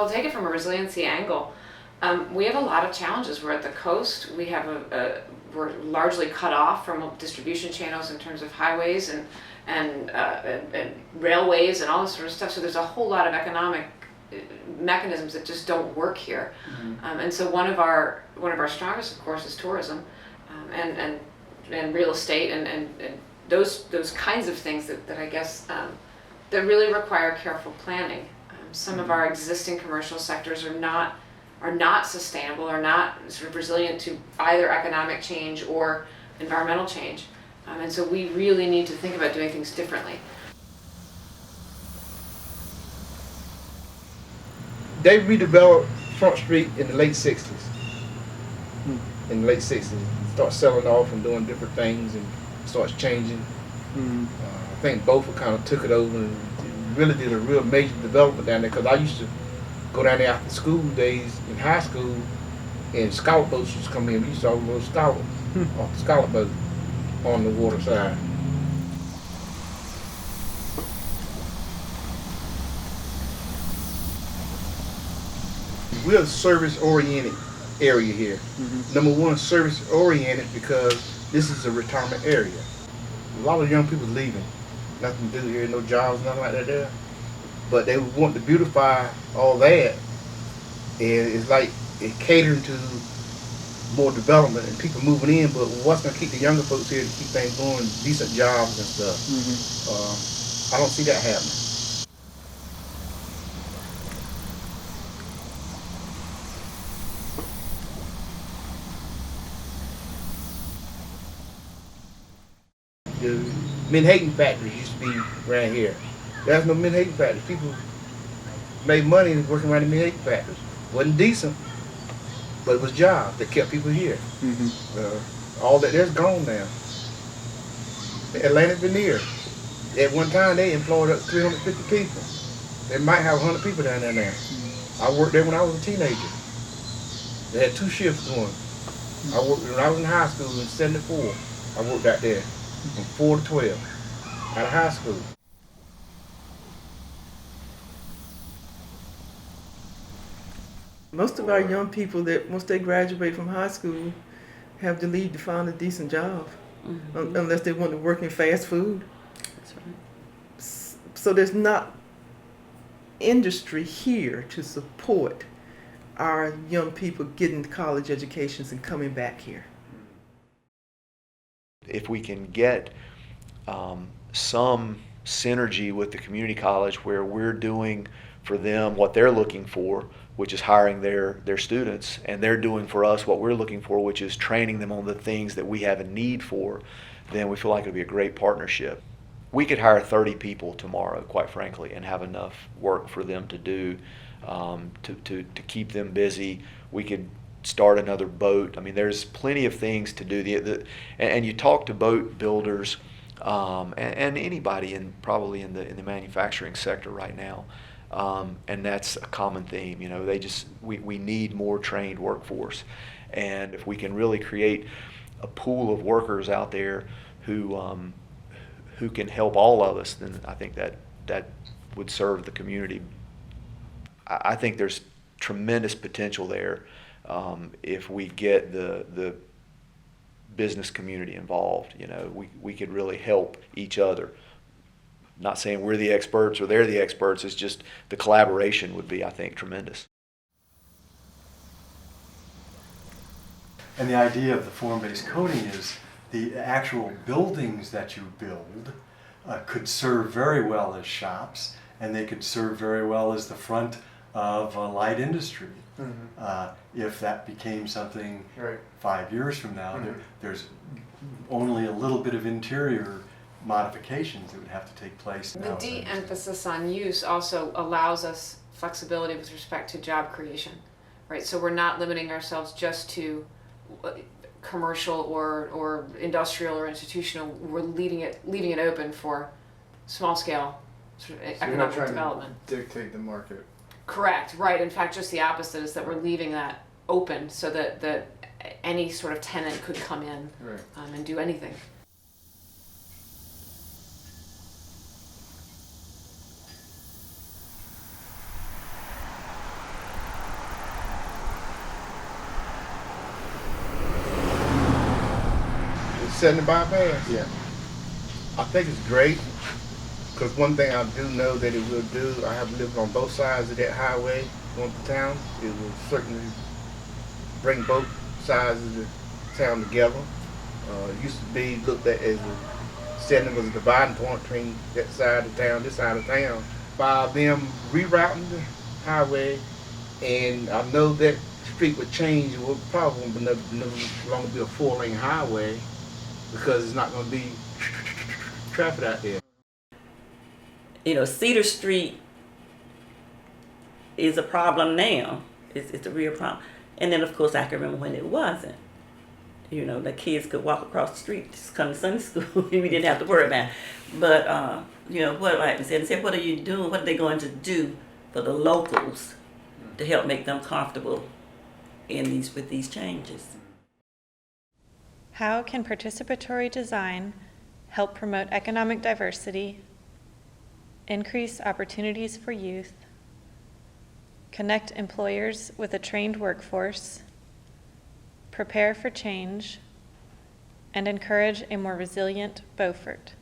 I'll take it from a resiliency angle. We have a lot of challenges. We're at the coast. We're largely cut off from distribution channels in terms of highways and railways and all this sort of stuff. So there's a whole lot of economic mechanisms that just don't work here. And so one of our strongest, of course, is tourism, and real estate and those kinds of things that I guess that really require careful planning. Some of our existing commercial sectors are not sustainable, are not sort of resilient to either economic change or environmental change. And so we really need to think about doing things differently. They redeveloped Front Street in the late 60s. In the late 60s, start selling off and doing different things and starts changing. I think Beaufort kind of took it over and really did a real major development down there, because I used to go down there after school days in high school, and scallop boats used to come in. We used to all go scallop off the scallop boat on the water side. We're a service-oriented area here. Number one, service-oriented because this is a retirement area. A lot of young people leaving. Nothing to do here, no jobs, nothing like that there. But they want to beautify all that, and it's like it catering to more development and people moving in, but what's going to keep the younger folks here to keep things going, decent jobs and stuff. I don't see that happening. The Menhaden factories used to be around here. There's no Menhaden factories. People made money working around the Menhaden factories. Wasn't decent, but it was jobs that kept people here. All that there's gone now. The Atlantic Veneer, at one time they employed up 350 people. They might have 100 people down there now. I worked there when I was a teenager. They had 2 shifts going. I worked when I was in high school in '74. I worked out there from 4 to 12 out of high school. Most of our young people that once they graduate from high school have to leave to find a decent job, unless they want to work in fast food. That's right. So there's not industry here to support our young people getting college educations and coming back here. If we can get some synergy with the community college where we're doing for them what they're looking for, which is hiring their students, and they're doing for us what we're looking for, which is training them on the things that we have a need for, then we feel like it'll be a great partnership. We could hire 30 people tomorrow, quite frankly, and have enough work for them to do to keep them busy. We could start another boat. I mean, there's plenty of things to do. And you talk to boat builders and anybody probably in the manufacturing sector right now. And that's a common theme. You know, we need more trained workforce, and if we can really create a pool of workers out there who can help all of us, then I think that would serve the community. I think there's tremendous potential there if we get the business community involved. You know, we could really help each other. Not saying we're the experts or they're the experts, it's just the collaboration would be, I think, tremendous. And the idea of the form-based coding is the actual buildings that you build could serve very well as shops, and they could serve very well as the front of a light industry. If that became something 5 years from now, there's only a little bit of interior modifications that would have to take place. The de-emphasis on use also allows us flexibility with respect to job creation, right? So we're not limiting ourselves just to commercial or industrial or institutional. We're leaving it open for small scale sort of economic development. To dictate the market. Correct, right. In fact, just the opposite is that we're leaving that open so that any sort of tenant could come in and do anything. setting the bypass. Yeah. I think it's great, because one thing I do know that it will do, I have lived on both sides of that highway going to town. It will certainly bring both sides of the town together. It used to be looked at as setting was a dividing point between that side of town, this side of town. By them rerouting the highway, and I know that street would change. It will probably no longer be a 4-lane highway, because it's not going to be traffic out there. You know, Cedar Street is a problem now. It's a real problem. And then, of course, I can remember when it wasn't. You know, the kids could walk across the street, just come to Sunday school. We didn't have to worry about it. But, you know, what I said, what are you doing? What are they going to do for the locals to help make them comfortable with these changes? How can participatory design help promote economic diversity, increase opportunities for youth, connect employers with a trained workforce, prepare for change, and encourage a more resilient Beaufort?